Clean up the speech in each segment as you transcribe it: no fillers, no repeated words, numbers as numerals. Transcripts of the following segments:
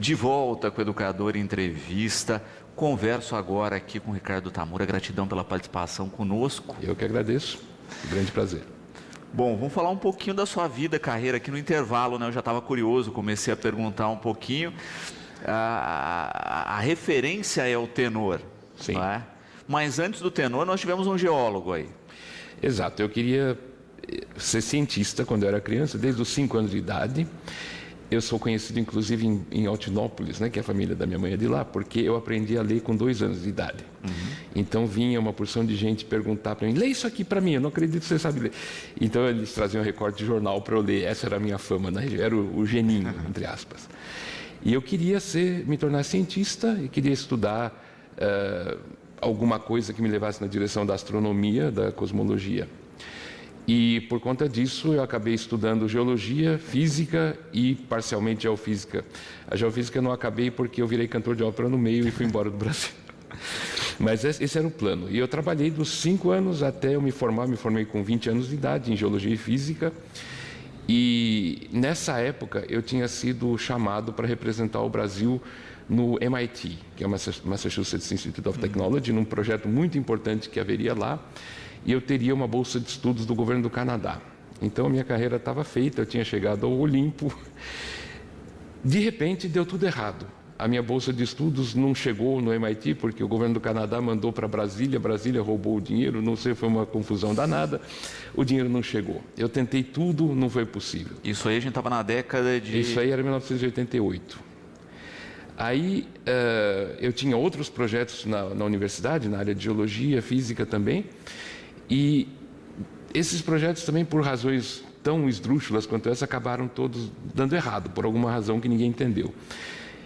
De volta com o Educador Entrevista. Converso agora aqui com o Ricardo Tamura. Gratidão pela participação conosco. Eu que agradeço. Um grande prazer. Bom, vamos falar um pouquinho da sua vida, carreira aqui no intervalo, né? Eu já estava curioso, comecei a perguntar um pouquinho. A referência é o tenor. Sim. Não é? Mas antes do tenor, nós tivemos um geólogo aí. Exato. Eu queria ser cientista quando eu era criança, desde os 5 anos de idade. Eu sou conhecido, inclusive, em Altinópolis, né, que é a família da minha mãe é de lá, porque eu aprendi a ler com 2 anos de idade. Então vinha uma porção de gente perguntar para mim, lê isso aqui para mim, eu não acredito que você sabe ler. Então eles traziam um recorte de jornal para eu ler, essa era a minha fama, né? Eu era o geninho, entre aspas. E eu queria me tornar cientista e queria estudar alguma coisa que me levasse na direção da astronomia, da cosmologia. E por conta disso eu acabei estudando geologia, física e parcialmente geofísica. A geofísica eu não acabei porque eu virei cantor de ópera no meio e fui embora do Brasil. Mas esse era o plano. E eu trabalhei dos 5 anos até eu me formar, me formei com 20 anos de idade em geologia e física. E nessa época eu tinha sido chamado para representar o Brasil no MIT, que é o Massachusetts Institute of Technology, num projeto muito importante que haveria lá. E eu teria uma bolsa de estudos do governo do Canadá. Então a minha carreira estava feita, eu tinha chegado ao Olimpo. De repente deu tudo errado. A minha bolsa de estudos não chegou no MIT porque o governo do Canadá mandou para Brasília, Brasília roubou o dinheiro, não sei, foi uma confusão danada, o dinheiro não chegou. Eu tentei tudo, não foi possível. Isso aí a gente estava na década de... Isso aí era 1988. Aí eu tinha outros projetos na universidade, na área de geologia, física também, e esses projetos também, por razões tão esdrúxulas quanto essa, acabaram todos dando errado, por alguma razão que ninguém entendeu.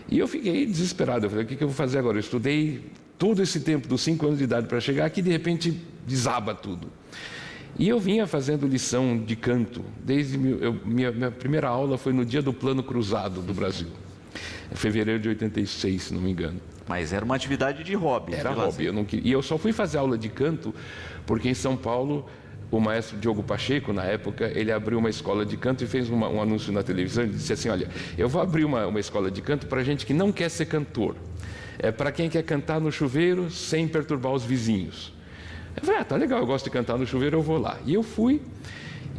E eu fiquei desesperado, eu falei, o que eu vou fazer agora? Eu estudei todo esse tempo, dos 5 anos de idade para chegar aqui, de repente desaba tudo. E eu vinha fazendo lição de canto, desde minha primeira aula foi no dia do Plano Cruzado do Brasil, em fevereiro de 86, se não me engano. Mas era uma atividade de hobby. Era hobby, e eu só fui fazer aula de canto porque em São Paulo o maestro Diogo Pacheco, na época, ele abriu uma escola de canto e fez um anúncio na televisão e disse assim, olha, eu vou abrir uma escola de canto para gente que não quer ser cantor. É para quem quer cantar no chuveiro sem perturbar os vizinhos. Eu falei, tá legal, eu gosto de cantar no chuveiro, eu vou lá. E eu fui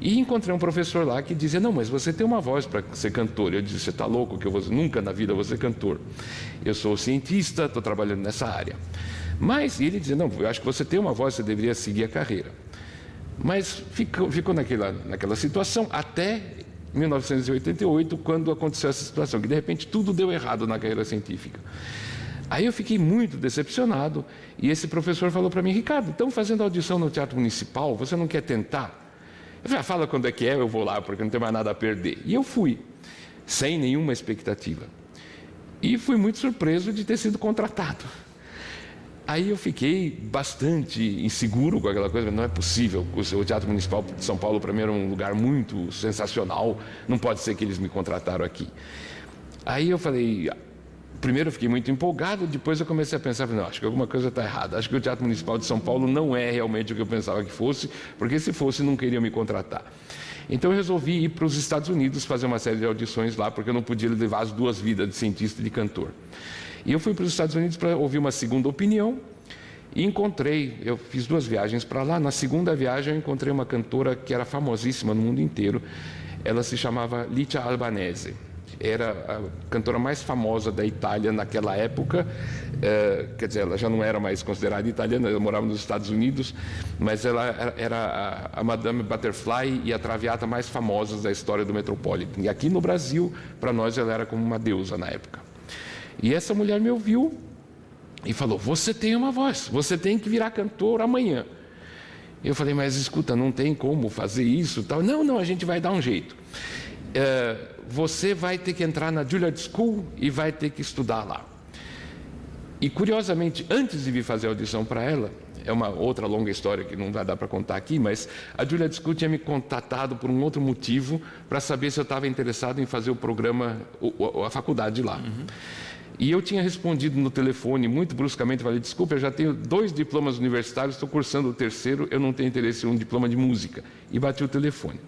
e encontrei um professor lá que dizia, não, mas você tem uma voz para ser cantor. Eu disse, você está louco que nunca na vida vou ser cantor. Eu sou cientista, estou trabalhando nessa área. Mas ele dizia, não, eu acho que você tem uma voz, você deveria seguir a carreira. Mas ficou naquela situação até 1988, quando aconteceu essa situação, que de repente tudo deu errado na carreira científica. Aí eu fiquei muito decepcionado e esse professor falou para mim, Ricardo, estão fazendo audição no Teatro Municipal, você não quer tentar? Eu falei, fala quando é que eu vou lá, porque não tem mais nada a perder. E eu fui, sem nenhuma expectativa. E fui muito surpreso de ter sido contratado. Aí eu fiquei bastante inseguro com aquela coisa, não é possível, o Teatro Municipal de São Paulo para mim era um lugar muito sensacional, não pode ser que eles me contrataram aqui. Aí eu falei, primeiro eu fiquei muito empolgado, depois eu comecei a pensar, não, acho que alguma coisa está errada, acho que o Teatro Municipal de São Paulo não é realmente o que eu pensava que fosse, porque se fosse não queriam me contratar. Então eu resolvi ir para os Estados Unidos fazer uma série de audições lá, porque eu não podia levar as 2 vidas de cientista e de cantor. E eu fui para os Estados Unidos para ouvir uma segunda opinião e eu fiz 2 viagens para lá. Na segunda viagem eu encontrei uma cantora que era famosíssima no mundo inteiro. Ela se chamava Licia Albanese. Era a cantora mais famosa da Itália naquela época. Quer dizer, ela já não era mais considerada italiana, ela morava nos Estados Unidos, mas ela era a Madame Butterfly e a Traviata mais famosas da história do Metropolitan. E aqui no Brasil, para nós, ela era como uma deusa na época. E essa mulher me ouviu e falou, você tem uma voz, você tem que virar cantor amanhã. Eu falei, mas escuta, não tem como fazer isso, tal. Não, a gente vai dar um jeito. Você vai ter que entrar na Juilliard School e vai ter que estudar lá. E curiosamente, antes de vir fazer a audição para ela, é uma outra longa história que não vai dar para contar aqui, mas a Juilliard School tinha me contatado por um outro motivo para saber se eu estava interessado em fazer o programa, a faculdade lá. E eu tinha respondido no telefone muito bruscamente, falei, desculpa, eu já tenho 2 diplomas universitários, estou cursando o 3º, eu não tenho interesse em um diploma de música. E bati o telefone.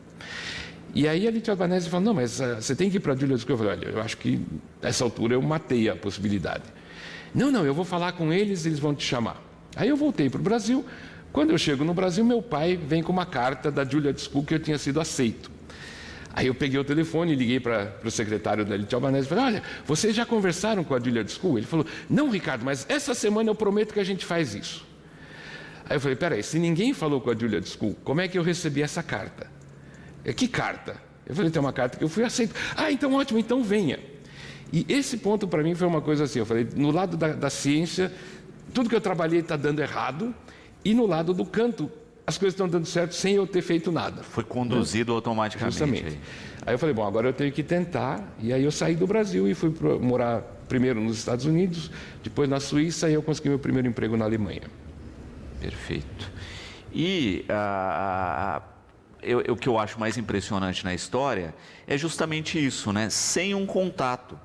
E aí a Lídia Albanese falou, não, mas você tem que ir para a Juilliard School. Eu falei, olha, eu acho que nessa altura eu matei a possibilidade. Não, eu vou falar com eles, eles vão te chamar. Aí eu voltei para o Brasil. Quando eu chego no Brasil, meu pai vem com uma carta da Juilliard School que eu tinha sido aceito. Aí eu peguei o telefone e liguei para o secretário da Lídia Albanese e falei, olha, vocês já conversaram com a Juilliard School? Ele falou, não, Ricardo, mas essa semana eu prometo que a gente faz isso. Aí eu falei, peraí, se ninguém falou com a Juilliard School, como é que eu recebi essa carta? Que carta? Eu falei, tem uma carta que eu fui aceito. Ah, então ótimo, então venha. E esse ponto para mim foi uma coisa assim, eu falei, no lado da ciência, tudo que eu trabalhei está dando errado, e no lado do canto, as coisas estão dando certo sem eu ter feito nada. Foi conduzido automaticamente. Justamente. Aí eu falei, bom, agora eu tenho que tentar. E aí eu saí do Brasil e fui morar primeiro nos Estados Unidos, depois na Suíça, e eu consegui meu primeiro emprego na Alemanha. Perfeito. E o que eu acho mais impressionante na história é justamente isso, né? Sem um contato.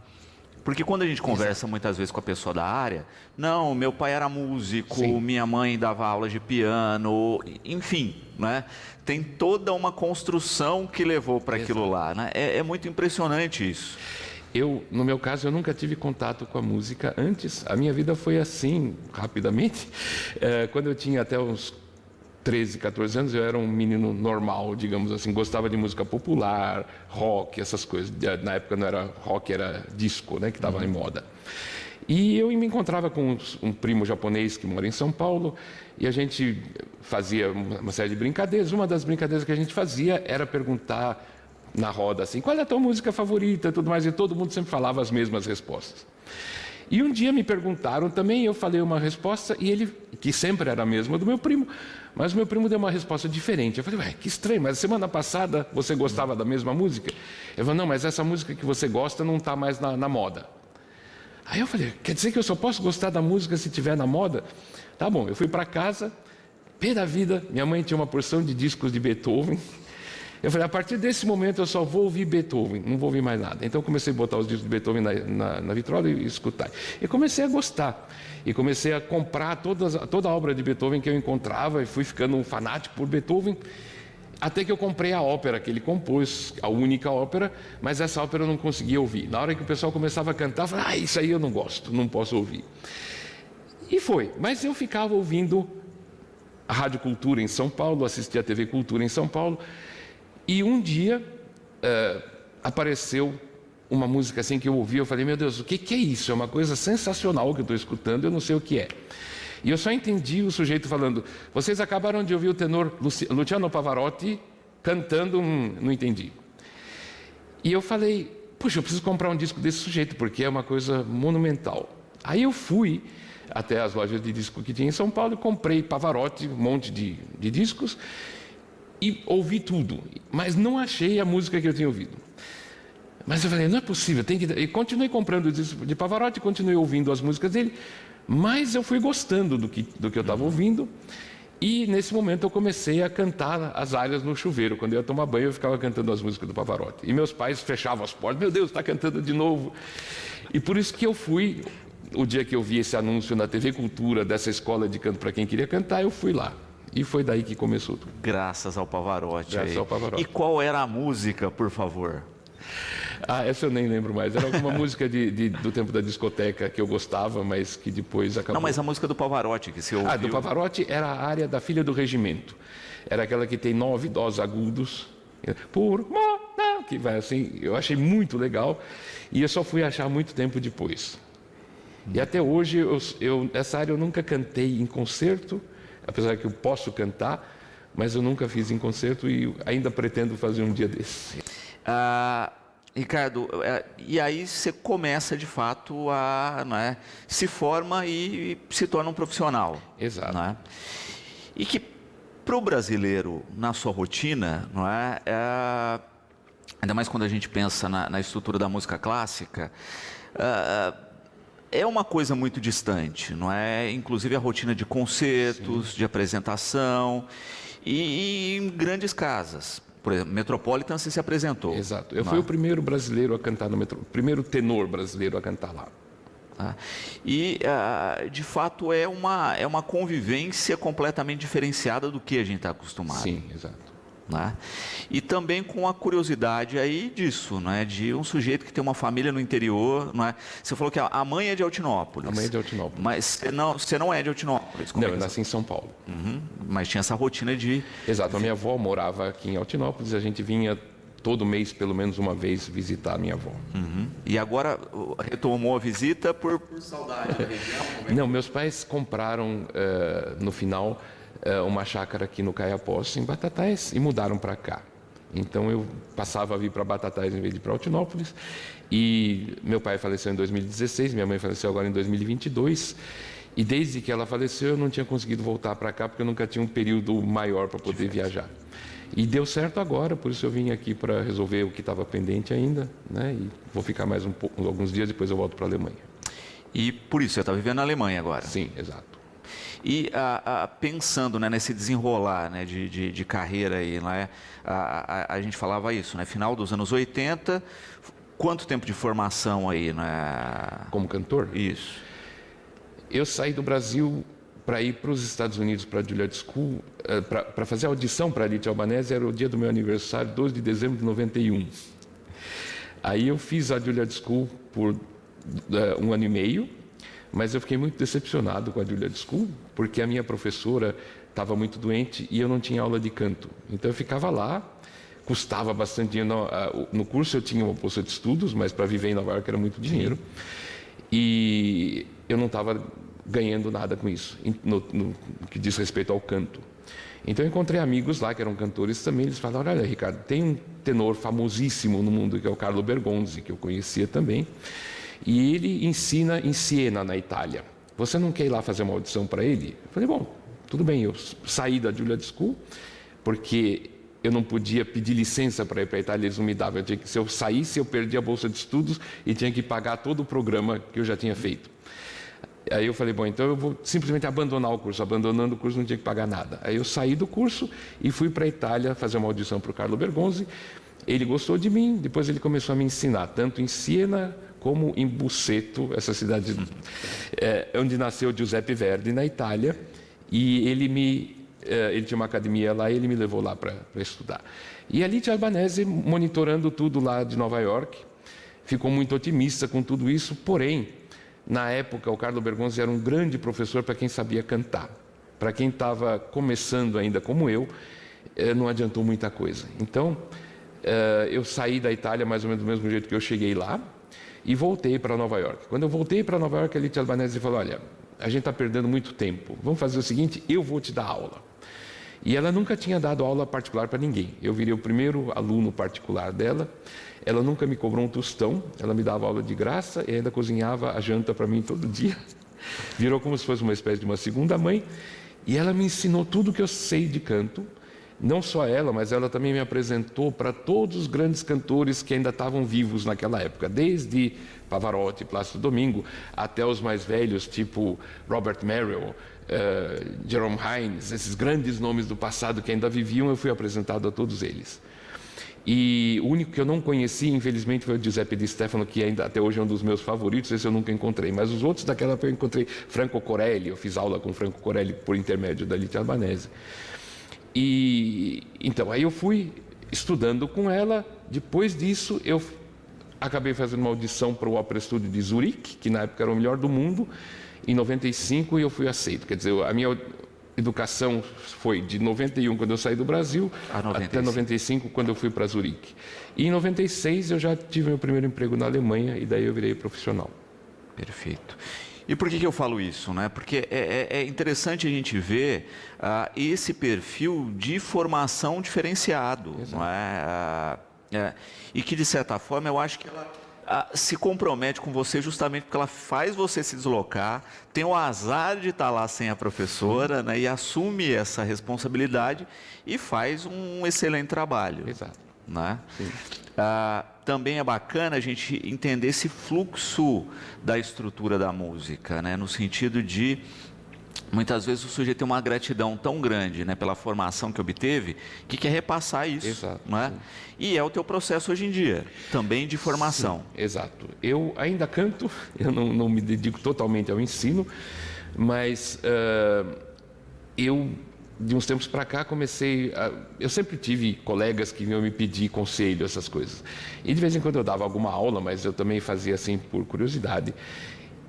Porque quando a gente conversa muitas vezes com a pessoa da área, não, meu pai era músico, sim, minha mãe dava aulas de piano, enfim, né? Tem toda uma construção que levou para aquilo lá, né? É muito impressionante isso. No meu caso, eu nunca tive contato com a música antes. A minha vida foi assim, rapidamente. Quando eu tinha até uns 13, 14 anos, eu era um menino normal, digamos assim, gostava de música popular, rock, essas coisas. Na época não era rock, era disco, né, que estava em moda. E eu me encontrava com um primo japonês que mora em São Paulo, e a gente fazia uma série de brincadeiras. Uma das brincadeiras que a gente fazia era perguntar na roda assim, qual é a tua música favorita, tudo mais, e todo mundo sempre falava as mesmas respostas. E um dia me perguntaram também, eu falei uma resposta, e ele, que sempre era a mesma do meu primo, mas o meu primo deu uma resposta diferente. Eu falei, ué, que estranho, mas semana passada você gostava da mesma música? Ele falou, não, mas essa música que você gosta não está mais na moda. Aí eu falei, quer dizer que eu só posso gostar da música se estiver na moda? Tá bom, eu fui para casa, pé da vida, minha mãe tinha uma porção de discos de Beethoven. Eu falei, a partir desse momento eu só vou ouvir Beethoven, não vou ouvir mais nada. Então eu comecei a botar os discos de Beethoven na vitrola e escutar. E comecei a gostar. E comecei a comprar toda a obra de Beethoven que eu encontrava e fui ficando um fanático por Beethoven. Até que eu comprei a ópera que ele compôs, a única ópera, mas essa ópera eu não conseguia ouvir. Na hora que o pessoal começava a cantar, eu falei, isso aí eu não gosto, não posso ouvir. E foi, mas eu ficava ouvindo a Rádio Cultura em São Paulo, assistia a TV Cultura em São Paulo, e um dia apareceu uma música assim que eu ouvi, eu falei, meu Deus, o que é isso? É uma coisa sensacional que eu estou escutando, eu não sei o que é. E eu só entendi o sujeito falando, vocês acabaram de ouvir o tenor Luciano Pavarotti cantando, não entendi. E eu falei, puxa, eu preciso comprar um disco desse sujeito, porque é uma coisa monumental. Aí eu fui até as lojas de disco que tinha em São Paulo e comprei Pavarotti, um monte de discos, e ouvi tudo, mas não achei a música que eu tinha ouvido. Mas eu falei, não é possível, tem que... E continuei comprando o disco de Pavarotti, continuei ouvindo as músicas dele, mas eu fui gostando do que eu estava ouvindo, e nesse momento eu comecei a cantar as áreas no chuveiro. Quando eu ia tomar banho, eu ficava cantando as músicas do Pavarotti. E meus pais fechavam as portas, meu Deus, está cantando de novo. E por isso que eu fui, o dia que eu vi esse anúncio na TV Cultura, dessa escola de canto para quem queria cantar, eu fui lá. E foi daí que começou tudo. Graças ao Pavarotti. Graças ao Pavarotti. E qual era a música, por favor? Essa eu nem lembro mais. Era alguma música do tempo da discoteca que eu gostava, mas que depois acabou. Não, mas a música do Pavarotti que você ouviu. Do Pavarotti era a área da Filha do Regimento. Era aquela que tem 9 dós agudos. Por moda, que vai assim. Eu achei muito legal. E eu só fui achar muito tempo depois. E até hoje, essa área eu nunca cantei em concerto, apesar que eu posso cantar, mas eu nunca fiz em concerto e ainda pretendo fazer um dia desse. Ricardo, e aí você começa de fato a, se forma e se torna um profissional. Exato. E que para o brasileiro, na sua rotina, ainda mais quando a gente pensa na estrutura da música clássica, é uma coisa muito distante, não é? Inclusive a rotina de concertos, sim, de apresentação e em grandes casas. Por exemplo, Metropolitan você se apresentou. Exato. Eu fui o primeiro brasileiro a cantar no Metropolitan, o primeiro tenor brasileiro a cantar lá. E, de fato, é uma convivência completamente diferenciada do que a gente está acostumado. Sim, exato. né? E também com a curiosidade aí disso, né? De um sujeito que tem uma família no interior, não é? Você falou que a mãe é de Altinópolis. A mãe é de Altinópolis. Mas você não é de Altinópolis. Não, eu nasci em São Paulo. Uhum. Mas tinha essa rotina de... Exato, a minha avó morava aqui em Altinópolis, a gente vinha todo mês, pelo menos uma vez, visitar a minha avó. Uhum. E agora retomou a visita por saudade da região? Não, meus pais compraram, no final, uma chácara aqui no Caiapós, em Batatais, e mudaram para cá. Então eu passava a vir para Batatais em vez de para Altinópolis. E meu pai faleceu em 2016, minha mãe faleceu agora em 2022. E desde que ela faleceu, eu não tinha conseguido voltar para cá, porque eu nunca tinha um período maior para poder viajar. E deu certo agora, por isso eu vim aqui para resolver o que estava pendente ainda, né? E vou ficar mais alguns dias, depois eu volto para a Alemanha. E por isso, você está vivendo na Alemanha agora? Sim, exato. E pensando, né, nesse desenrolar, né, de carreira aí, né, a gente falava isso, né, final dos anos 80, quanto tempo de formação aí, né? Como cantor? Isso. Eu saí do Brasil para ir para os Estados Unidos, para a Juilliard School, para fazer a audição para a Lite Albanese, era o dia do meu aniversário, 12 de dezembro de 91. Aí eu fiz a Juilliard School por 1 ano e meio, mas eu fiquei muito decepcionado com a Juilliard School, porque a minha professora estava muito doente e eu não tinha aula de canto. Então eu ficava lá, custava bastante dinheiro. No curso eu tinha uma bolsa de estudos, mas para viver em Nova York era muito dinheiro. E eu não estava ganhando nada com isso, no que diz respeito ao canto. Então eu encontrei amigos lá que eram cantores também, eles falaram: olha, Ricardo, tem um tenor famosíssimo no mundo, que é o Carlo Bergonzi, que eu conhecia também, e ele ensina em Siena, na Itália. Você não quer ir lá fazer uma audição para ele? Eu falei: bom, tudo bem. Eu saí da Juilliard School, porque eu não podia pedir licença para ir para a Itália, eles não me davam. Se eu saísse, eu perdia a bolsa de estudos e tinha que pagar todo o programa que eu já tinha feito. Aí eu falei: bom, então eu vou simplesmente abandonar o curso. Abandonando o curso, não tinha que pagar nada. Aí eu saí do curso e fui para a Itália fazer uma audição para o Carlo Bergonzi. Ele gostou de mim, depois ele começou a me ensinar, tanto em Siena como em Busseto, essa cidade onde nasceu Giuseppe Verdi, na Itália. E ele tinha uma academia lá e ele me levou lá para estudar. E a Lite Albanese, monitorando tudo lá de Nova York, ficou muito otimista com tudo isso, porém, na época, o Carlo Bergonzi era um grande professor para quem sabia cantar. Para quem estava começando ainda como eu, não adiantou muita coisa. Então, eu saí da Itália mais ou menos do mesmo jeito que eu cheguei lá e voltei para Nova York. Quando eu voltei para Nova York, a Lite Albanese falou: olha, a gente está perdendo muito tempo, vamos fazer o seguinte, eu vou te dar aula. E ela nunca tinha dado aula particular para ninguém. Eu virei o primeiro aluno particular dela. Ela nunca me cobrou um tostão, ela me dava aula de graça e ainda cozinhava a janta para mim todo dia. Virou como se fosse uma espécie de uma segunda mãe. E ela me ensinou tudo que eu sei de canto. Não só ela, mas ela também me apresentou para todos os grandes cantores que ainda estavam vivos naquela época, desde Pavarotti, Plácido Domingo, até os mais velhos, tipo Robert Merrill, Jerome Hines, esses grandes nomes do passado que ainda viviam. Eu fui apresentado a todos eles. E o único que eu não conheci, infelizmente, foi o Giuseppe Di Stefano, que ainda até hoje é um dos meus favoritos. Esse eu nunca encontrei, mas os outros daquela época eu encontrei. Franco Corelli, eu fiz aula com Franco Corelli por intermédio da Lite Albanese. E então aí eu fui estudando com ela. Depois disso eu acabei fazendo uma audição para o Opera Studio de Zurique, que na época era o melhor do mundo, em 95, e eu fui aceito. Quer dizer, a minha educação foi de 91, quando eu saí do Brasil, até 95, quando eu fui para Zurique. E em 96 eu já tive meu primeiro emprego na Alemanha e daí eu virei profissional. Perfeito. E por que eu falo isso, né? Porque é interessante a gente ver esse perfil de formação diferenciado, não é? E que, de certa forma, eu acho que ela se compromete com você justamente porque ela faz você se deslocar, tem o azar de estar lá sem a professora, né, e assume essa responsabilidade e faz um excelente trabalho. Exato. Né? Também é bacana a gente entender esse fluxo da estrutura da música, né, no sentido de muitas vezes o sujeito tem uma gratidão tão grande, né, pela formação que obteve, que quer repassar isso. Exato, não é? E é o teu processo hoje em dia, também de formação. Sim, exato. Eu ainda canto, eu não me dedico totalmente ao ensino, mas eu de uns tempos para cá, eu sempre tive colegas que vinham me pedir conselho, essas coisas. E de vez em quando eu dava alguma aula, mas eu também fazia assim por curiosidade.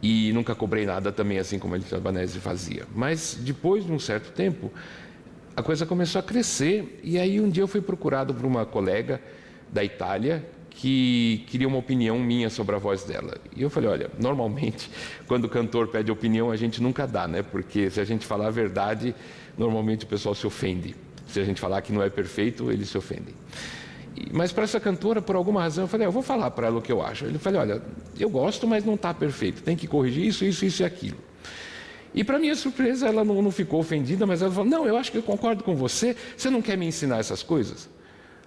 E nunca cobrei nada também, assim como a Elite Albanese fazia. Mas depois de um certo tempo, a coisa começou a crescer. E aí um dia eu fui procurado por uma colega da Itália que queria uma opinião minha sobre a voz dela. E eu falei, olha, normalmente, quando o cantor pede opinião, a gente nunca dá, né? Porque se a gente falar a verdade, normalmente o pessoal se ofende. Se a gente falar que não é perfeito, eles se ofendem. Mas para essa cantora, por alguma razão, eu falei, eu vou falar para ela o que eu acho. Ele falou, olha, eu gosto, mas não está perfeito. Tem que corrigir isso, isso, isso e aquilo. E para minha surpresa, ela não ficou ofendida, mas ela falou, não, eu acho que eu concordo com você. Você não quer me ensinar essas coisas?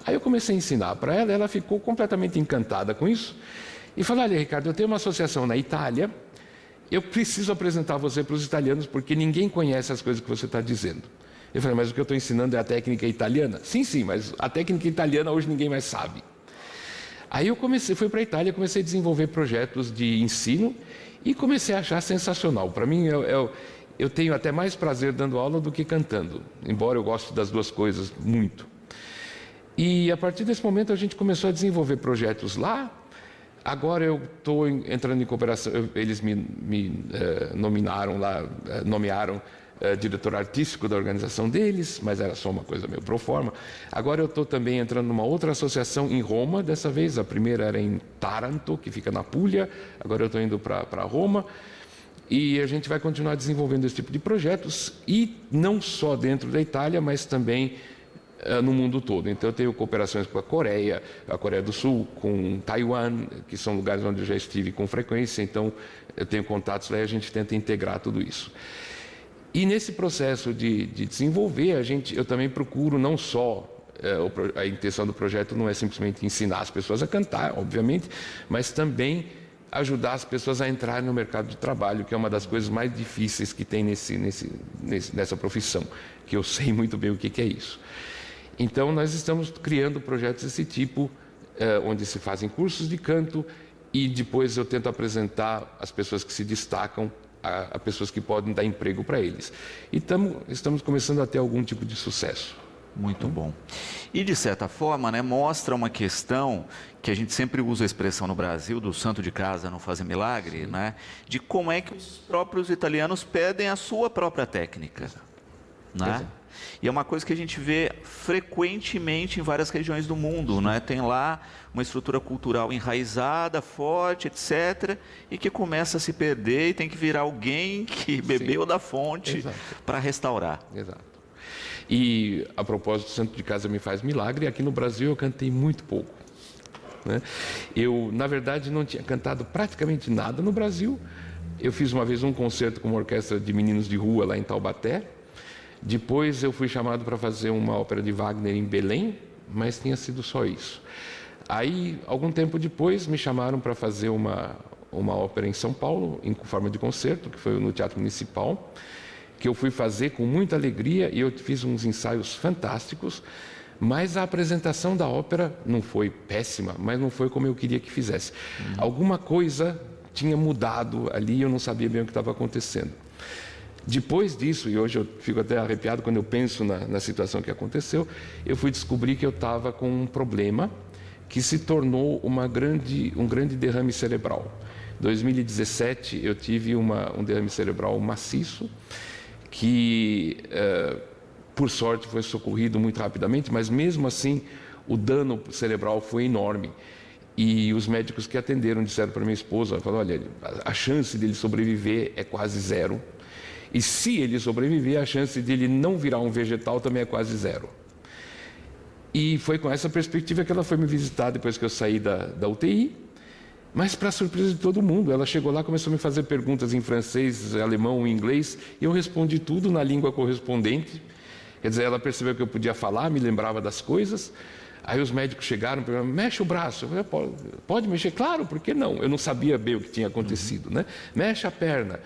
Aí eu comecei a ensinar para ela, ela ficou completamente encantada com isso. E falou, olha, Ricardo, eu tenho uma associação na Itália, eu preciso apresentar você para os italianos, porque ninguém conhece as coisas que você está dizendo. Eu falei, mas o que eu estou ensinando é a técnica italiana? Sim, mas a técnica italiana hoje ninguém mais sabe. Aí eu fui para a Itália, comecei a desenvolver projetos de ensino e comecei a achar sensacional. Para mim, eu tenho até mais prazer dando aula do que cantando, embora eu goste das duas coisas muito. E a partir desse momento a gente começou a desenvolver projetos lá. Agora eu estou entrando em cooperação, eles me nomearam diretor artístico da organização deles, mas era só uma coisa meio pro forma. Agora eu estou também entrando numa outra associação em Roma, dessa vez. A primeira era em Taranto, que fica na Puglia. Agora eu estou indo para Roma. E a gente vai continuar desenvolvendo esse tipo de projetos, e não só dentro da Itália, mas também no mundo todo. Então eu tenho cooperações com a Coreia do Sul, com Taiwan, que são lugares onde eu já estive com frequência. Então eu tenho contatos lá e a gente tenta integrar tudo isso. E nesse processo de desenvolver, eu também procuro não só, a intenção do projeto não é simplesmente ensinar as pessoas a cantar, obviamente, mas também ajudar as pessoas a entrarem no mercado de trabalho, que é uma das coisas mais difíceis que tem nessa profissão, que eu sei muito bem o que é isso. Então, nós estamos criando projetos desse tipo, onde se fazem cursos de canto, e depois eu tento apresentar as pessoas que se destacam a pessoas que podem dar emprego para eles. E estamos começando a ter algum tipo de sucesso. Muito bom. E, de certa forma, né, mostra uma questão que a gente sempre usa a expressão no Brasil, do santo de casa não fazer milagre, né, de como é que os próprios italianos pedem a sua própria técnica. Né? Exato. E é uma coisa que a gente vê frequentemente em várias regiões do mundo, né? Tem lá uma estrutura cultural enraizada, forte, etc., e que começa a se perder e tem que virar alguém que bebeu da fonte para restaurar. Exato. E a propósito, o santo de casa me faz milagre, aqui no Brasil eu cantei muito pouco. Né? Eu, na verdade, não tinha cantado praticamente nada no Brasil. Eu fiz uma vez um concerto com uma orquestra de meninos de rua lá em Taubaté. Depois eu fui chamado para fazer uma ópera de Wagner em Belém, mas tinha sido só isso. Aí, algum tempo depois, me chamaram para fazer uma ópera em São Paulo, em forma de concerto, que foi no Teatro Municipal, que eu fui fazer com muita alegria, e eu fiz uns ensaios fantásticos, mas a apresentação da ópera não foi péssima, mas não foi como eu queria que fizesse. Alguma coisa tinha mudado ali e eu não sabia bem o que estava acontecendo. Depois disso, e hoje eu fico até arrepiado quando eu penso na situação que aconteceu, eu fui descobrir que eu estava com um problema que se tornou um grande derrame cerebral. Em 2017, eu tive um derrame cerebral maciço, que, por sorte, foi socorrido muito rapidamente, mas mesmo assim, o dano cerebral foi enorme. E os médicos que atenderam disseram para minha esposa, falaram, olha, a chance dele sobreviver é quase zero. E se ele sobreviver, a chance de ele não virar um vegetal também é quase zero. E foi com essa perspectiva que ela foi me visitar depois que eu saí da UTI. Mas, para surpresa de todo mundo, ela chegou lá, começou a me fazer perguntas em francês, alemão, inglês, e eu respondi tudo na língua correspondente. Quer dizer, ela percebeu que eu podia falar, me lembrava das coisas. Aí os médicos chegaram e perguntaram, mexe o braço. Eu falei, pode mexer? Claro, por que não? Eu não sabia bem o que tinha acontecido, né? Mexe a perna.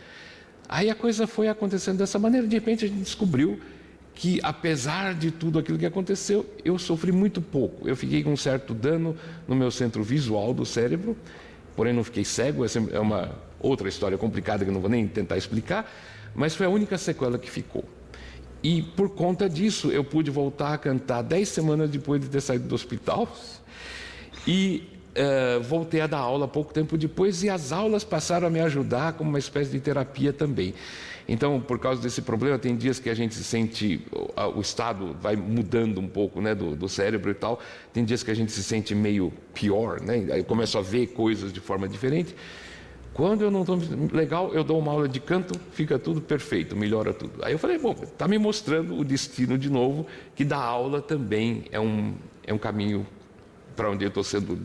Aí a coisa foi acontecendo dessa maneira. De repente a gente descobriu que, apesar de tudo aquilo que aconteceu, eu sofri muito pouco. Eu fiquei com um certo dano no meu centro visual do cérebro, porém não fiquei cego. É uma outra história complicada que eu não vou nem tentar explicar, mas foi a única sequela que ficou. E por conta disso, eu pude voltar a cantar 10 semanas depois de ter saído do hospital. E voltei a dar aula pouco tempo depois, e as aulas passaram a me ajudar como uma espécie de terapia também. Então, por causa desse problema, tem dias que a gente se sente, o estado vai mudando um pouco, né, do cérebro e tal. Tem dias que a gente se sente meio pior, né? Aí eu começo a ver coisas de forma diferente. Quando eu não estou legal, eu dou uma aula de canto, fica tudo perfeito, melhora tudo. Aí eu falei, bom, está me mostrando o destino de novo, que dar aula também é um caminho para onde eu estou sendo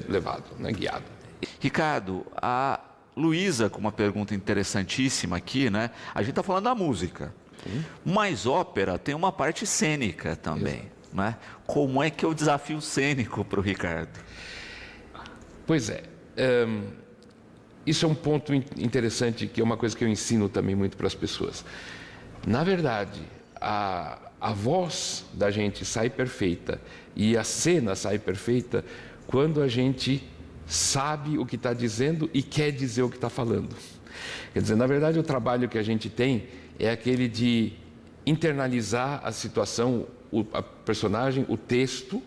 levado, né, guiado. Ricardo, a Luísa, com uma pergunta interessantíssima aqui, né? A gente está falando da música, mas ópera tem uma parte cênica também, né? Como é que é o desafio cênico para o Ricardo? Pois é, isso é um ponto interessante, que é uma coisa que eu ensino também muito para as pessoas. Na verdade, a voz da gente sai perfeita e a cena sai perfeita quando a gente sabe o que está dizendo e quer dizer o que está falando. Quer dizer, na verdade, o trabalho que a gente tem é aquele de internalizar a situação, a personagem, o texto,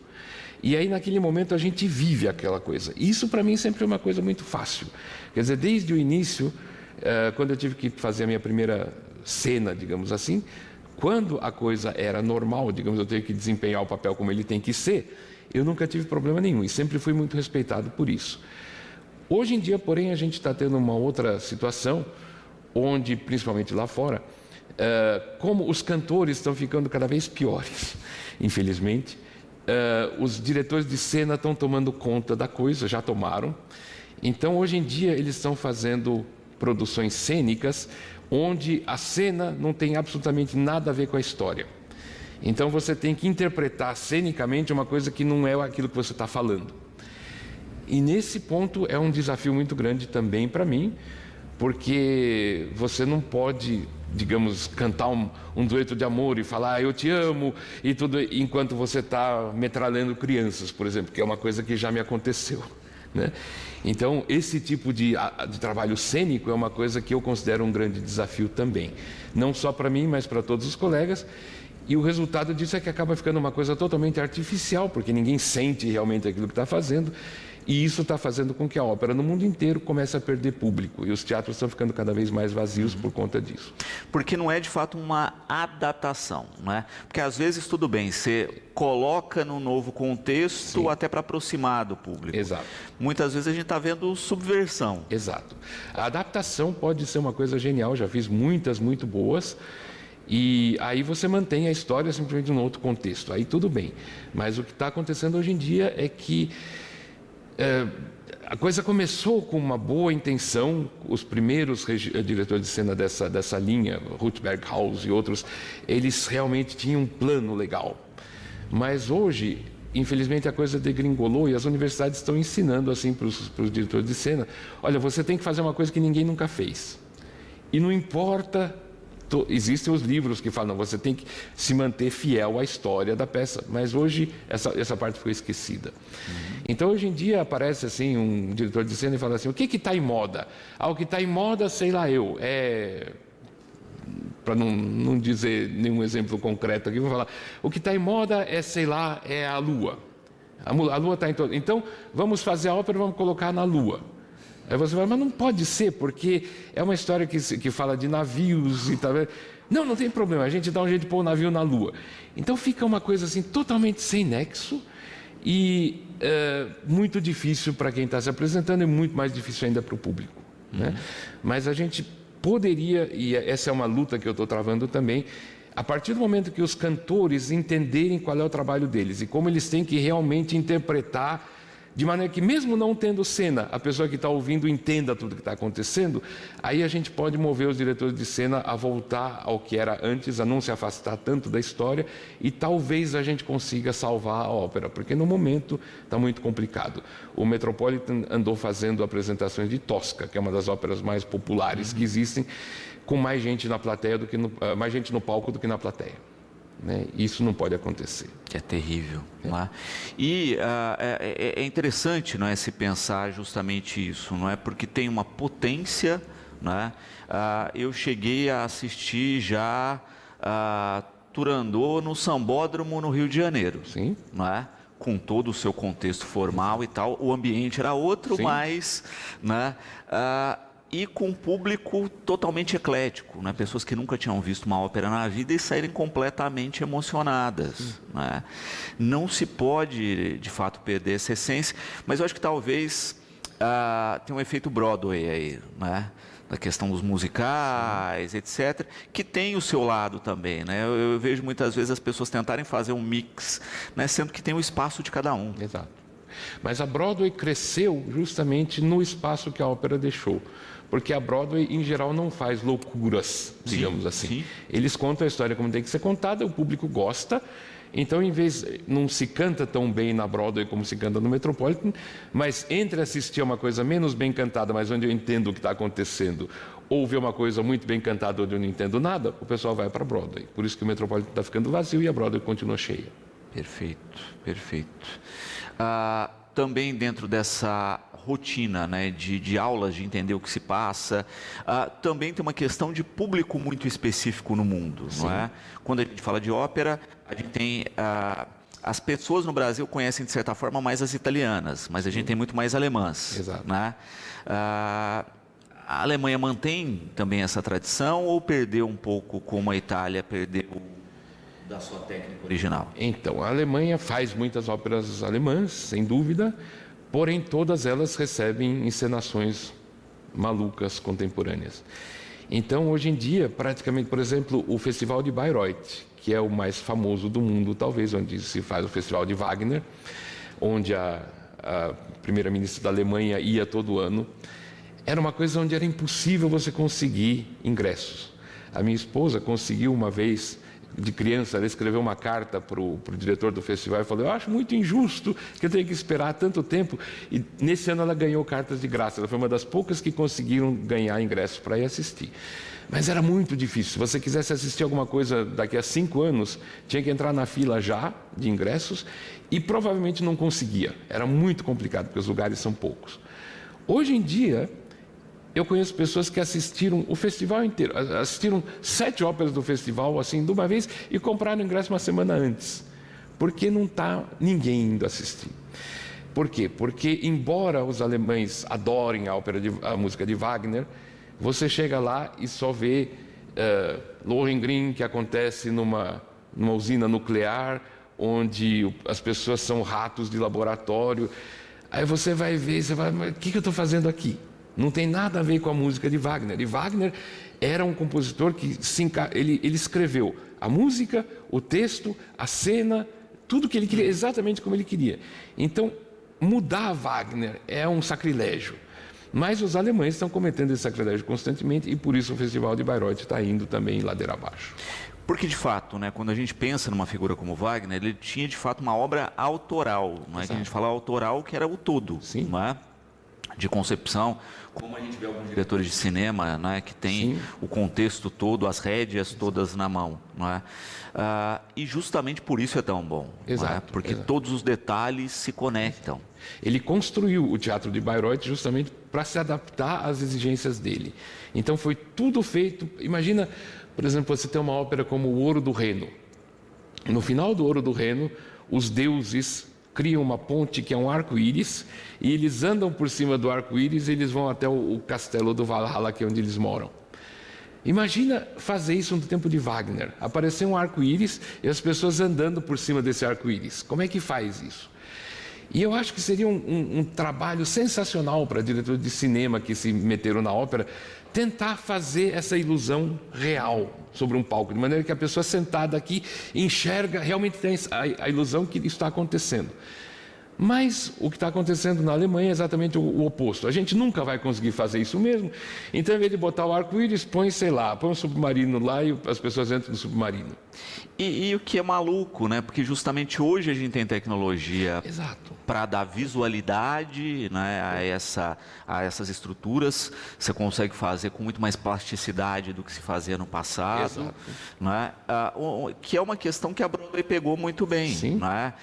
e aí naquele momento a gente vive aquela coisa. Isso para mim sempre é uma coisa muito fácil. Quer dizer, desde o início, quando eu tive que fazer a minha primeira cena, digamos assim, quando a coisa era normal, digamos, eu tenho que desempenhar o papel como ele tem que ser, eu nunca tive problema nenhum e sempre fui muito respeitado por isso. Hoje em dia, porém, a gente está tendo uma outra situação, onde, principalmente lá fora, como os cantores estão ficando cada vez piores, infelizmente, os diretores de cena estão tomando conta da coisa, já tomaram. Então, hoje em dia, eles estão fazendo produções cênicas, onde a cena não tem absolutamente nada a ver com a história. Então, você tem que interpretar cenicamente uma coisa que não é aquilo que você está falando. E nesse ponto é um desafio muito grande também para mim, porque você não pode, digamos, cantar um dueto de amor e falar eu te amo e tudo, enquanto você está metralhando crianças, por exemplo, que é uma coisa que já me aconteceu, né? Então, esse tipo de trabalho cênico é uma coisa que eu considero um grande desafio também. Não só para mim, mas para todos os colegas. E o resultado disso é que acaba ficando uma coisa totalmente artificial, porque ninguém sente realmente aquilo que está fazendo. E isso está fazendo com que a ópera no mundo inteiro comece a perder público. E os teatros estão ficando cada vez mais vazios por conta disso. Porque não é de fato uma adaptação, né? Porque às vezes tudo bem, você coloca num novo contexto, sim, até para aproximar do público. Exato. Muitas vezes a gente está vendo subversão. Exato. A adaptação pode ser uma coisa genial, já fiz muitas, muito boas. E aí você mantém a história simplesmente num outro contexto. Aí tudo bem. Mas o que está acontecendo hoje em dia é que a coisa começou com uma boa intenção. Os primeiros diretores de cena dessa linha, Ruth Berghaus e outros, eles realmente tinham um plano legal. Mas hoje, infelizmente, a coisa degringolou e as universidades estão ensinando assim para os diretores de cena: olha, você tem que fazer uma coisa que ninguém nunca fez. E não importa. Existem os livros que falam, você tem que se manter fiel à história da peça, mas hoje essa parte foi esquecida. Então, hoje em dia, aparece assim um diretor de cena e fala assim: o que está em moda? O que está em moda, sei lá eu, para não dizer nenhum exemplo concreto aqui, vou falar, o que está em moda é, sei lá, é a Lua. A Lua está em todo. Então, vamos fazer a ópera, vamos colocar na Lua. Aí você fala, mas não pode ser, porque é uma história que fala de navios e tal. Não tem problema, a gente dá um jeito de pôr o navio na Lua. Então fica uma coisa assim totalmente sem nexo e muito difícil para quem está se apresentando e muito mais difícil ainda para o público, né? Mas a gente poderia, e essa é uma luta que eu estou travando também, a partir do momento que os cantores entenderem qual é o trabalho deles e como eles têm que realmente interpretar, de maneira que, mesmo não tendo cena, a pessoa que está ouvindo entenda tudo que está acontecendo, aí a gente pode mover os diretores de cena a voltar ao que era antes, a não se afastar tanto da história, e talvez a gente consiga salvar a ópera, porque no momento está muito complicado. O Metropolitan andou fazendo apresentações de Tosca, que é uma das óperas mais populares que existem, com mais gente na plateia mais gente no palco do que na plateia. Né? Isso não pode acontecer. Que é terrível. Não é? E é interessante, não é, se pensar justamente isso, não é? Porque tem uma potência, não é? Eu cheguei a assistir já Turandot no Sambódromo, no Rio de Janeiro. Sim. Não é? Com todo o seu contexto formal e tal, o ambiente era outro, Sim. mas, né, e com um público totalmente eclético, né, pessoas que nunca tinham visto uma ópera na vida e saírem completamente emocionadas, né. Não se pode, de fato, perder essa essência, mas eu acho que talvez tem um efeito Broadway aí, né, da questão dos musicais, etc., que tem o seu lado também, né? Eu vejo muitas vezes as pessoas tentarem fazer um mix, né? Sendo que tem o espaço de cada um. Exato. Mas a Broadway cresceu justamente no espaço que a ópera deixou. Porque a Broadway, em geral, não faz loucuras, digamos assim. Sim. Eles contam a história como tem que ser contada, o público gosta. Então, em vez, não se canta tão bem na Broadway como se canta no Metropolitan, mas entre assistir a uma coisa menos bem cantada, mas onde eu entendo o que está acontecendo, ou ver uma coisa muito bem cantada onde eu não entendo nada, o pessoal vai para a Broadway. Por isso que o Metropolitan está ficando vazio e a Broadway continua cheia. Perfeito, perfeito. Também dentro dessa rotina, né, de aulas, de entender o que se passa, também tem uma questão de público muito específico no mundo, não é? Quando a gente fala de ópera, a gente tem... as pessoas no Brasil conhecem, de certa forma, mais as italianas, mas a gente tem muito mais alemãs. Exato. Né? A Alemanha mantém também essa tradição ou perdeu um pouco como a Itália perdeu da sua técnica original? Então, a Alemanha faz muitas óperas alemãs, sem dúvida, porém todas elas recebem encenações malucas contemporâneas. Então, hoje em dia, praticamente, por exemplo, o Festival de Bayreuth, que é o mais famoso do mundo, talvez, onde se faz o Festival de Wagner, onde a primeira-ministra da Alemanha ia todo ano, era uma coisa onde era impossível você conseguir ingressos. A minha esposa conseguiu uma vez, de criança, ela escreveu uma carta para o diretor do festival e falou: eu acho muito injusto que eu tenha que esperar tanto tempo. E nesse ano ela ganhou cartas de graça. Ela foi uma das poucas que conseguiram ganhar ingressos para ir assistir. Mas era muito difícil. Se você quisesse assistir alguma coisa daqui a 5 anos, tinha que entrar na fila já de ingressos e provavelmente não conseguia. Era muito complicado, porque os lugares são poucos. Hoje em dia, eu conheço pessoas que assistiram o festival inteiro, assistiram 7 óperas do festival, assim, de uma vez, e compraram ingresso uma semana antes, porque não está ninguém indo assistir. Por quê? Porque, embora os alemães adorem a música de Wagner, você chega lá e só vê Lohengrin, que acontece numa usina nuclear, onde as pessoas são ratos de laboratório. Aí você vai ver, você vai, mas o que eu estou fazendo aqui? Não tem nada a ver com a música de Wagner. E Wagner era um compositor que ele escreveu a música, o texto, a cena, tudo que ele queria, exatamente como ele queria. Então, mudar Wagner é um sacrilégio. Mas os alemães estão cometendo esse sacrilégio constantemente e por isso o Festival de Bayreuth está indo também ladeira abaixo. Porque, de fato, né, quando a gente pensa numa figura como Wagner, ele tinha, de fato, uma obra autoral. Não é que a gente fala autoral, que era o todo. Sim. Não é? De concepção, como a gente vê alguns diretores de cinema, né, que tem o contexto todo, as rédeas todas na mão, não é? E justamente por isso é tão bom, Exato, não é? Porque todos os detalhes se conectam. Ele construiu o Teatro de Bayreuth justamente para se adaptar às exigências dele. Então foi tudo feito. Imagina, por exemplo, você tem uma ópera como o Ouro do Reno. No final do Ouro do Reno, os deuses criam uma ponte que é um arco-íris e eles andam por cima do arco-íris e eles vão até o castelo do Valhalla, que é onde eles moram. Imagina fazer isso no tempo de Wagner. Aparecer um arco-íris e as pessoas andando por cima desse arco-íris. Como é que faz isso? E eu acho que seria um trabalho sensacional para diretores de cinema que se meteram na ópera, tentar fazer essa ilusão real sobre um palco, de maneira que a pessoa sentada aqui enxerga, realmente tem a ilusão que isso está acontecendo. Mas o que está acontecendo na Alemanha é exatamente o oposto. A gente nunca vai conseguir fazer isso mesmo. Então, em vez de botar o arco-íris, põe, sei lá, põe um submarino lá e as pessoas entram no submarino. E o que é maluco, né? Porque justamente hoje a gente tem tecnologia para dar visualidade, né, a essas estruturas. Você consegue fazer com muito mais plasticidade do que se fazia no passado. Né? Que é uma questão que a Broadway pegou muito bem. Né?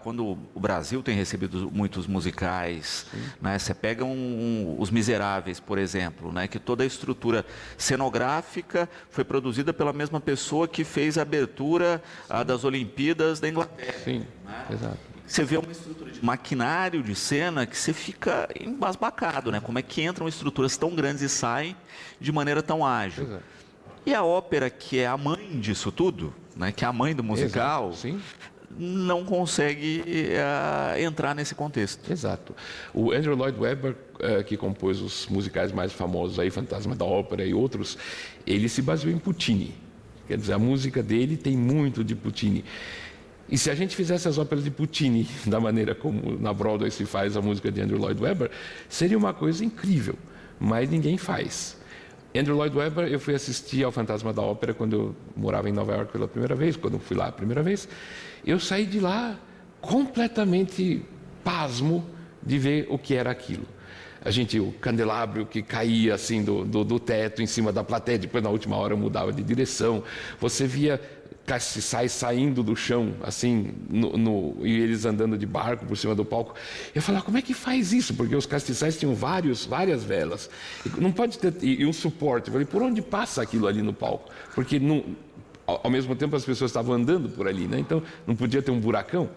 Quando o Brasil Brasil tem recebido muitos musicais, né? Você pega Os Miseráveis, por exemplo, né? Que toda a estrutura cenográfica foi produzida pela mesma pessoa que fez a abertura das Olimpíadas da Inglaterra. Sim, exato. Você vê uma estrutura de maquinário de cena que você fica embasbacado, né? Como é que entram estruturas tão grandes e saem de maneira tão ágil. Exato. E a ópera, que é a mãe disso tudo, né? Que é a mãe do musical, Sim. não consegue entrar nesse contexto. Exato. O Andrew Lloyd Webber, que compôs os musicais mais famosos aí, Fantasma da Ópera e outros, ele se baseou em Puccini. Quer dizer, a música dele tem muito de Puccini. E se a gente fizesse as óperas de Puccini da maneira como na Broadway se faz a música de Andrew Lloyd Webber, seria uma coisa incrível, mas ninguém faz. Andrew Lloyd Webber, eu fui assistir ao Fantasma da Ópera quando eu morava em Nova York pela primeira vez, quando eu fui lá a primeira vez. Eu saí de lá completamente pasmo de ver o que era aquilo. O candelabro que caía assim do teto em cima da plateia, depois na última hora mudava de direção. Você via castiçais saindo do chão, assim, e eles andando de barco por cima do palco. Eu falava, como é que faz isso? Porque os castiçais tinham várias velas. E não pode ter e um suporte. Eu falei, por onde passa aquilo ali no palco? Porque ao mesmo tempo as pessoas estavam andando por ali, né? Então não podia ter um buracão.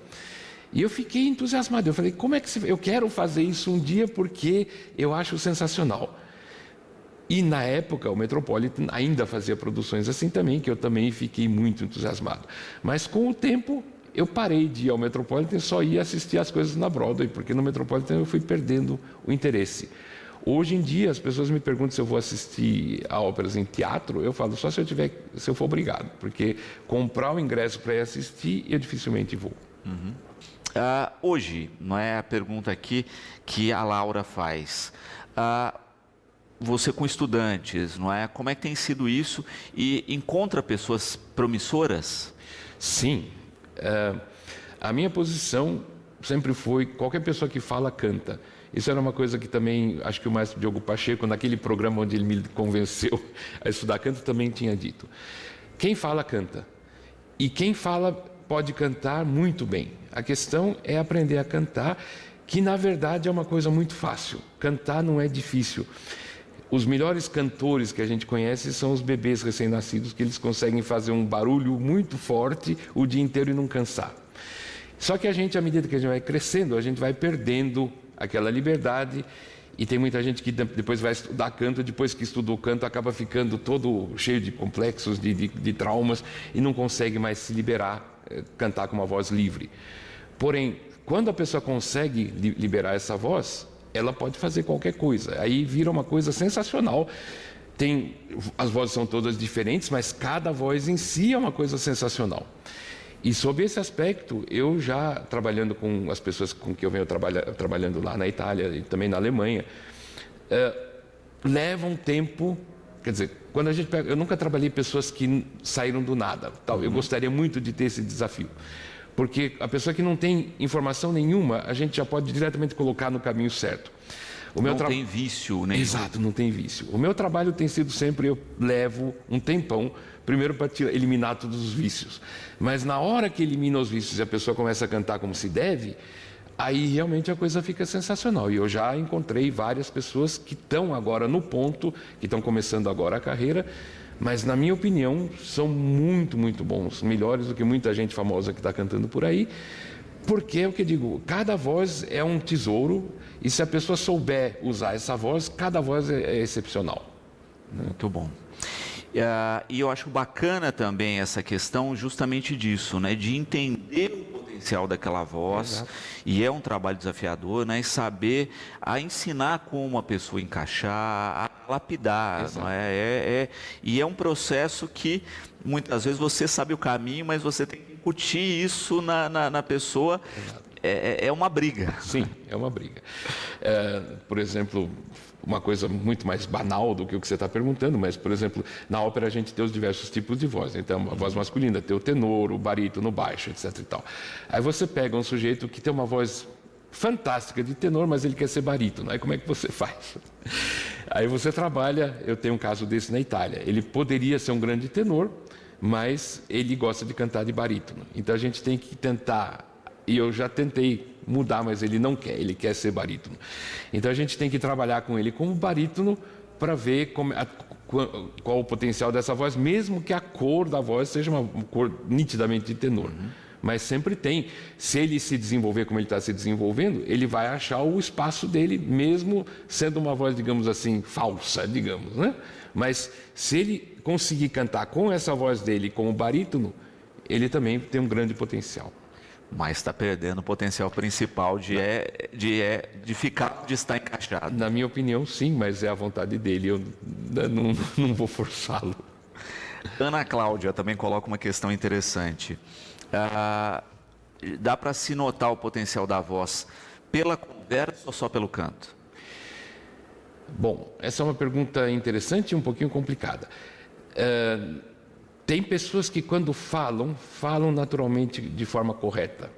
E eu fiquei entusiasmado. Eu falei, como é que eu quero fazer isso um dia porque eu acho sensacional. E na época o Metropolitan ainda fazia produções assim também, que eu também fiquei muito entusiasmado. Mas com o tempo eu parei de ir ao Metropolitan e só ia assistir as coisas na Broadway, porque no Metropolitan eu fui perdendo o interesse. Hoje em dia as pessoas me perguntam se eu vou assistir a óperas em teatro, eu falo só se eu for obrigado, porque comprar o ingresso para ir assistir eu dificilmente vou. Uhum. Hoje, não é a pergunta aqui que a Laura faz. Você com estudantes, não é? Como é que tem sido isso? E encontra pessoas promissoras? Sim. A minha posição sempre foi, qualquer pessoa que fala, canta. Isso era uma coisa que também, acho que o maestro Diogo Pacheco, naquele programa onde ele me convenceu a estudar canto, também tinha dito. Quem fala, canta. E quem fala pode cantar muito bem. A questão é aprender a cantar, que na verdade é uma coisa muito fácil. Cantar não é difícil. Os melhores cantores que a gente conhece são os bebês recém-nascidos, que eles conseguem fazer um barulho muito forte o dia inteiro e não cansar. Só que a gente, à medida que a gente vai crescendo, a gente vai perdendo aquela liberdade. E tem muita gente que depois vai estudar canto, depois que estudou canto, acaba ficando todo cheio de complexos, de traumas, e não consegue mais se liberar, cantar com uma voz livre. Porém, quando a pessoa consegue liberar essa voz, ela pode fazer qualquer coisa. Aí vira uma coisa sensacional. As vozes são todas diferentes, mas cada voz em si é uma coisa sensacional. E sob esse aspecto, eu já trabalhando com as pessoas com que eu venho trabalhando lá na Itália e também na Alemanha, leva um tempo. Quer dizer, quando a gente pega, eu nunca trabalhei pessoas que saíram do nada. Eu gostaria muito de ter esse desafio. Porque a pessoa que não tem informação nenhuma, a gente já pode diretamente colocar no caminho certo. Não tem vício nenhum. Exato, não tem vício. O meu trabalho tem sido sempre, eu levo um tempão, primeiro para eliminar todos os vícios. Mas na hora que elimina os vícios e a pessoa começa a cantar como se deve, aí realmente a coisa fica sensacional. E eu já encontrei várias pessoas que estão agora no ponto, que estão começando agora a carreira, mas, na minha opinião, são muito, muito bons. Melhores do que muita gente famosa que está cantando por aí. Porque é o que eu digo, cada voz é um tesouro. E se a pessoa souber usar essa voz, cada voz é excepcional. Muito bom. E eu acho bacana também essa questão justamente disso, né? De entender o potencial daquela voz. Exato. E é um trabalho desafiador, né? E saber ensinar como a pessoa encaixar, a lapidar. Não é? E é um processo que muitas vezes você sabe o caminho, mas você tem que incutir isso na pessoa. Exato. É uma briga. Sim, é uma briga. Por exemplo, uma coisa muito mais banal do que o que você está perguntando, mas, por exemplo, na ópera a gente tem os diversos tipos de voz. Então, a voz masculina tem o tenor, o barítono, o baixo, etc. e tal. Aí você pega um sujeito que tem uma voz fantástica de tenor, mas ele quer ser barítono. Aí como é que você faz? Aí você trabalha, eu tenho um caso desse na Itália. Ele poderia ser um grande tenor, mas ele gosta de cantar de barítono. Então a gente tem que tentar. E eu já tentei mudar, mas ele não quer, ele quer ser barítono. Então a gente tem que trabalhar com ele como barítono para ver qual o potencial dessa voz, mesmo que a cor da voz seja uma cor nitidamente de tenor. Mas sempre tem. Se ele se desenvolver como ele está se desenvolvendo, ele vai achar o espaço dele, mesmo sendo uma voz, digamos assim, falsa, digamos, né? Mas se ele conseguir cantar com essa voz dele como barítono, ele também tem um grande potencial. Mas está perdendo o potencial principal de ficar, de estar encaixado. Na minha opinião, sim, mas é a vontade dele. Eu não vou forçá-lo. Ana Cláudia também coloca uma questão interessante. Dá para se notar o potencial da voz pela conversa ou só pelo canto? Bom, essa é uma pergunta interessante e um pouquinho complicada. Tem pessoas que quando falam naturalmente de forma correta.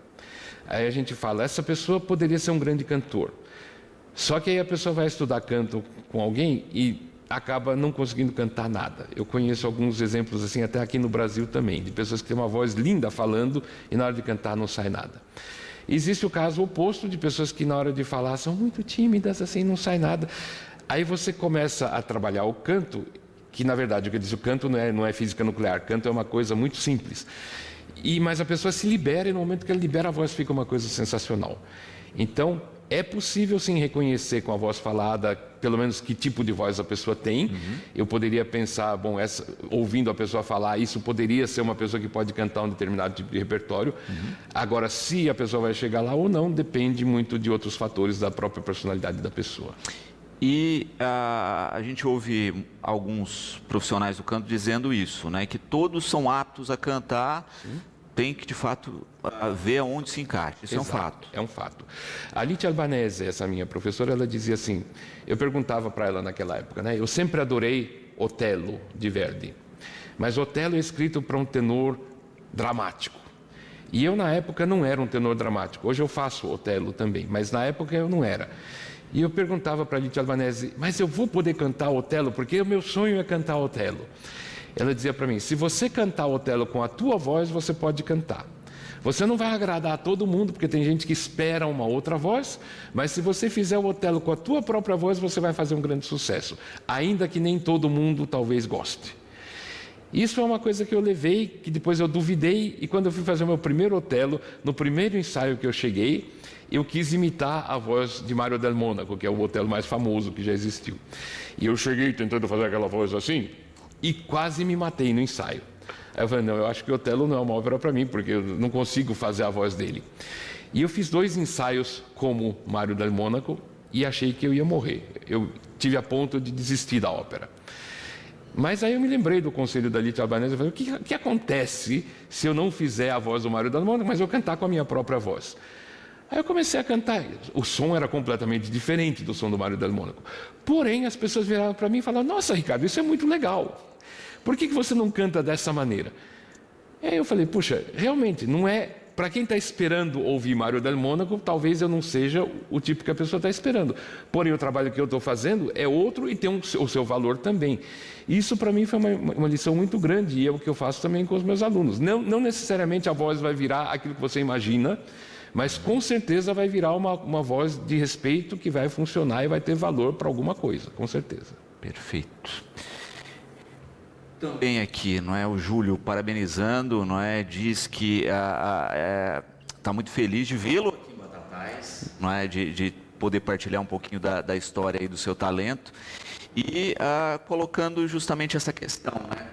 Aí a gente fala, essa pessoa poderia ser um grande cantor. Só que aí a pessoa vai estudar canto com alguém e acaba não conseguindo cantar nada. Eu conheço alguns exemplos assim, até aqui no Brasil também, de pessoas que têm uma voz linda falando e na hora de cantar não sai nada. Existe o caso oposto de pessoas que na hora de falar são muito tímidas, assim, não sai nada. Aí você começa a trabalhar o canto, que na verdade, o que eu disse, o canto não é física nuclear, canto é uma coisa muito simples. Mas a pessoa se libera e no momento que ela libera a voz fica uma coisa sensacional. Então, é possível sim reconhecer com a voz falada, pelo menos que tipo de voz a pessoa tem. Eu poderia pensar, bom, ouvindo a pessoa falar, isso poderia ser uma pessoa que pode cantar um determinado tipo de repertório. Agora, se a pessoa vai chegar lá ou não, depende muito de outros fatores da própria personalidade da pessoa. E a gente ouve alguns profissionais do canto dizendo isso, né? Que todos são aptos a cantar, tem que de fato ver aonde se encaixa. Isso Exato, é um fato. É um fato. A Litia Albanese, essa minha professora, ela dizia assim, eu perguntava para ela naquela época, né? Eu sempre adorei Otelo, de Verdi, mas Otelo é escrito para um tenor dramático. E eu na época não era um tenor dramático. Hoje eu faço Otelo também, mas na época eu não era. E eu perguntava para a Litia Albanese, mas eu vou poder cantar Otelo? Porque o meu sonho é cantar Otelo. Ela dizia para mim, se você cantar Otelo com a tua voz, você pode cantar. Você não vai agradar a todo mundo, porque tem gente que espera uma outra voz, mas se você fizer o Otelo com a tua própria voz, você vai fazer um grande sucesso, ainda que nem todo mundo talvez goste. Isso é uma coisa que eu levei, que depois eu duvidei, e quando eu fui fazer o meu primeiro Otelo, no primeiro ensaio que eu cheguei, eu quis imitar a voz de Mário del Mônaco, que é o Otelo mais famoso que já existiu. E eu cheguei tentando fazer aquela voz assim, e quase me matei no ensaio. Aí eu falei, não, eu acho que o Otelo não é uma ópera para mim, porque eu não consigo fazer a voz dele. E eu fiz 2 ensaios como Mário del Mônaco e achei que eu ia morrer. Eu tive a ponto de desistir da ópera. Mas aí eu me lembrei do conselho da Litia Albanese e falei, o que acontece se eu não fizer a voz do Mário del Mônaco, mas eu cantar com a minha própria voz? Aí eu comecei a cantar, o som era completamente diferente do som do Mário del Mônaco. Porém, as pessoas viraram para mim e falaram, nossa, Ricardo, isso é muito legal. Por que você não canta dessa maneira? Aí eu falei, puxa, realmente, não é... Para quem está esperando ouvir Mário del Mônaco, talvez eu não seja o tipo que a pessoa está esperando. Porém, o trabalho que eu estou fazendo é outro e tem o seu valor também. Isso, para mim, foi uma lição muito grande e é o que eu faço também com os meus alunos. Não necessariamente a voz vai virar aquilo que você imagina, mas com certeza vai virar uma voz de respeito que vai funcionar e vai ter valor para alguma coisa, com certeza. Perfeito. Também aqui, não é, o Júlio parabenizando, não é, diz que está muito feliz de vê-lo aqui em Batatais, não é, de poder partilhar um pouquinho da história e do seu talento e colocando justamente essa questão, né?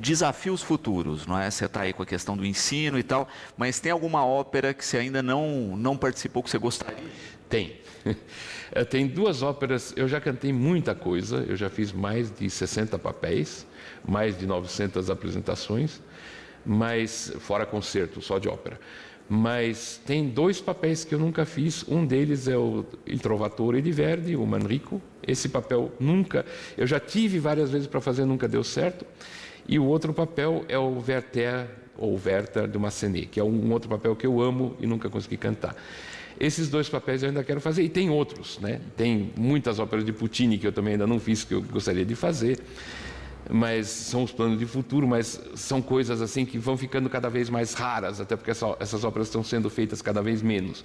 Desafios futuros, não é? Você está aí com a questão do ensino e tal, mas tem alguma ópera que você ainda não participou que você gostaria? Tem. Tem 2 óperas, eu já cantei muita coisa, eu já fiz mais de 60 papéis, mais de 900 apresentações, mas fora concerto, só de ópera. Mas tem 2 papéis que eu nunca fiz, um deles é o Il Trovatore de Verdi, o Manrico. Esse papel nunca, eu já tive várias vezes para fazer, nunca deu certo. E o outro papel é o Werther, ou Werther de Massenet, que é um outro papel que eu amo e nunca consegui cantar. Esses 2 papéis eu ainda quero fazer, e tem outros, né? Tem muitas óperas de Puccini que eu também ainda não fiz, que eu gostaria de fazer. mas são os planos de futuro, mas são coisas assim que vão ficando cada vez mais raras, até porque essas óperas estão sendo feitas cada vez menos.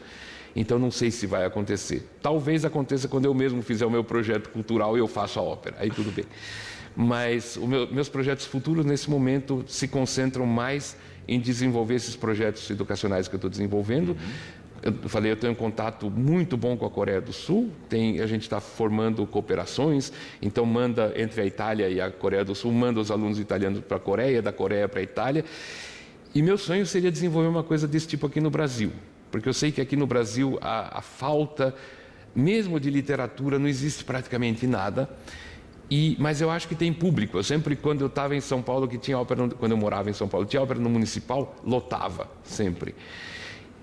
Então não sei se vai acontecer. Talvez aconteça quando eu mesmo fizer o meu projeto cultural e eu faço a ópera, aí tudo bem. Mas meus projetos futuros nesse momento se concentram mais em desenvolver esses projetos educacionais que eu estou desenvolvendo. Eu falei, eu tenho um contato muito bom com a Coreia do Sul, a gente está formando cooperações, então manda entre a Itália e a Coreia do Sul, manda os alunos italianos para a Coreia, da Coreia para a Itália. E meu sonho seria desenvolver uma coisa desse tipo aqui no Brasil, porque eu sei que aqui no Brasil a falta, mesmo de literatura, não existe praticamente nada. Mas eu acho que tem público. Eu sempre, quando eu estava em São Paulo, que tinha ópera, quando eu morava em São Paulo, tinha ópera no Municipal, lotava sempre.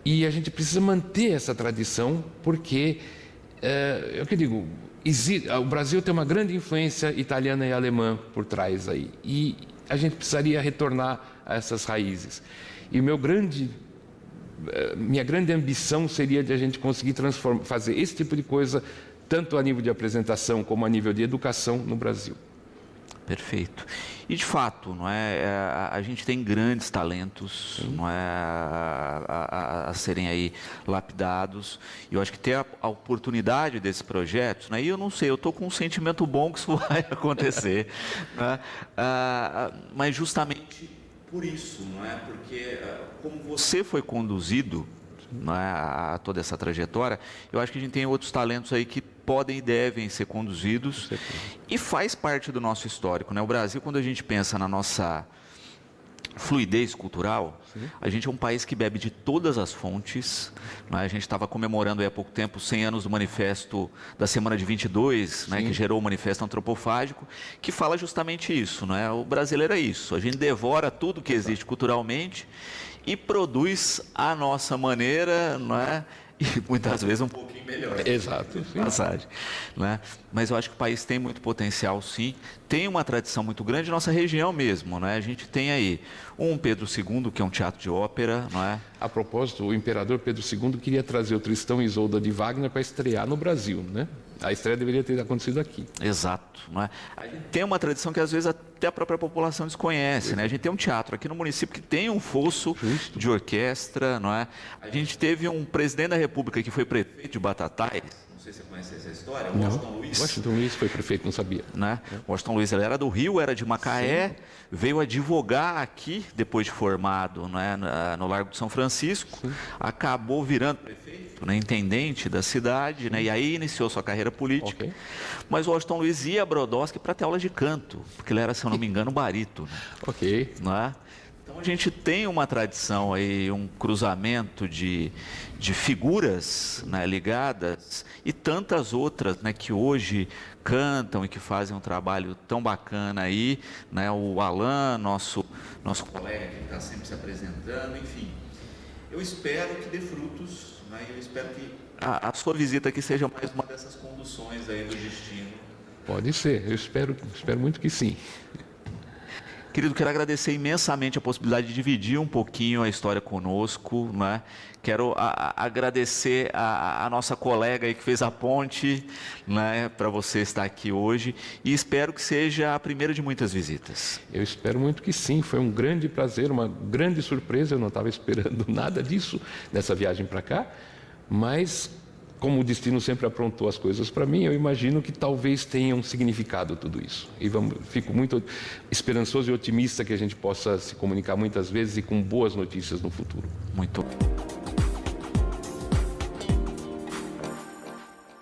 E a gente precisa manter essa tradição, porque, é o que eu digo, o Brasil tem uma grande influência italiana e alemã por trás aí. E a gente precisaria retornar a essas raízes. E minha grande ambição seria de a gente conseguir fazer esse tipo de coisa tanto a nível de apresentação como a nível de educação no Brasil. Perfeito. E de fato, não é, a gente tem grandes talentos, não é, a serem aí lapidados. E eu acho que ter a oportunidade desses projetos, né, e eu não sei, eu estou com um sentimento bom que isso vai acontecer, né, mas justamente por isso, não é, porque como você foi conduzido, não é, a toda essa trajetória, eu acho que a gente tem outros talentos aí que podem e devem ser conduzidos e faz parte do nosso histórico, né? O Brasil, quando a gente pensa na nossa fluidez cultural, a gente é um país que bebe de todas as fontes, né? A gente estava comemorando há pouco tempo 100 anos do manifesto da Semana de 22, né, que gerou o Manifesto Antropofágico, que fala justamente isso, né? O brasileiro é isso, a gente devora tudo que existe culturalmente e produz à nossa maneira, não é? E muitas vezes um pouquinho melhor. Exato. Passagem, né? Mas eu acho que o país tem muito potencial, sim. Tem uma tradição muito grande, nossa região mesmo, né? A gente tem aí um Pedro II, que é um teatro de ópera, não é? A propósito, o imperador Pedro II queria trazer o Tristão e Isolda de Wagner para estrear no Brasil, né? A estreia deveria ter acontecido aqui. Exato, não é? A gente tem uma tradição que às vezes até a própria população desconhece, né? A gente tem um teatro aqui no município que tem um fosso de orquestra, não é? A gente teve um presidente da República que foi prefeito de Batatais, não sei se você conhece essa história, Washington Luiz. Washington Luiz foi prefeito, não sabia. Né? Washington Luiz, ele era do Rio, era de Macaé, veio advogar aqui, depois de formado, né, no Largo de São Francisco, acabou virando prefeito, né, intendente da cidade, né, e aí iniciou sua carreira política. Mas o Washington Luiz ia a Brodowski para ter aula de canto, porque ele era, se eu não me engano, barítono. Né? Então a gente tem uma tradição aí, um cruzamento de figuras, né, ligadas e tantas outras, né, que hoje cantam e que fazem um trabalho tão bacana aí, né, o Alan, nosso colega que está sempre se apresentando, enfim. Eu espero que dê frutos, né, eu espero que a sua visita aqui seja mais uma dessas conduções aí do destino. Pode ser, eu espero muito que sim. Querido, quero agradecer imensamente a possibilidade de dividir um pouquinho a história conosco, né? Quero agradecer a nossa colega aí que fez a ponte, né, para você estar aqui hoje e espero que seja a primeira de muitas visitas. Eu espero muito que sim, foi um grande prazer, uma grande surpresa, eu não estava esperando nada disso nessa viagem para cá, mas como o destino sempre aprontou as coisas para mim, eu imagino que talvez tenha um significado tudo isso. E fico muito esperançoso e otimista que a gente possa se comunicar muitas vezes e com boas notícias no futuro. Muito